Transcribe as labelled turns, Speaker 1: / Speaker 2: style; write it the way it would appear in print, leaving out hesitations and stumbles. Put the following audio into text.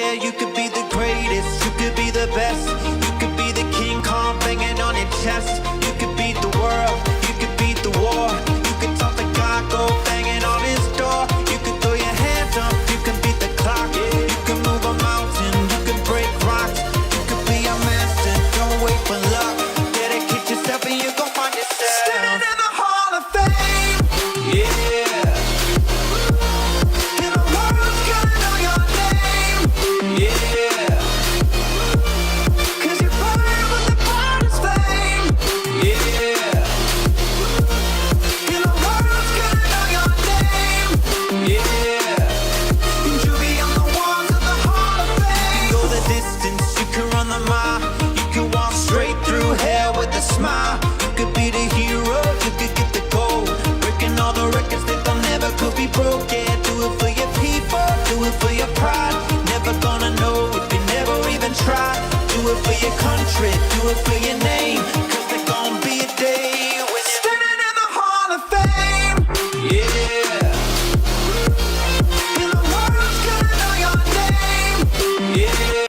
Speaker 1: Yeah, you could be the greatest, you could be the best. You could be the King Kong banging on your chest. You could beat the world, you could beat the war. You could talk to God, go banging on his door. You could throw your hands up, you can beat the clock. You can move a mountain, you can break rocks. You could be a master, don't wait for luck. Dedicate yourself and you gon' find yourself standing in the Hall of Fame. Yeah. And the world's gonna know your name. Yeah. 'Cause you burn with the brightest flame. Yeah. And the world's gonna know your name. Yeah. And you'll be on the walls of the Hall of Fame. You can go the distance, you can run the mile. You can walk straight through hell with a smile. You could be the hero, you could get the gold. Breaking all the records that they'll never could be broke. Yeah, do it for your people, do it for your pride. Never gonna know if you never even try. Do it for your country, do it for your name. 'Cause there's gonna be a day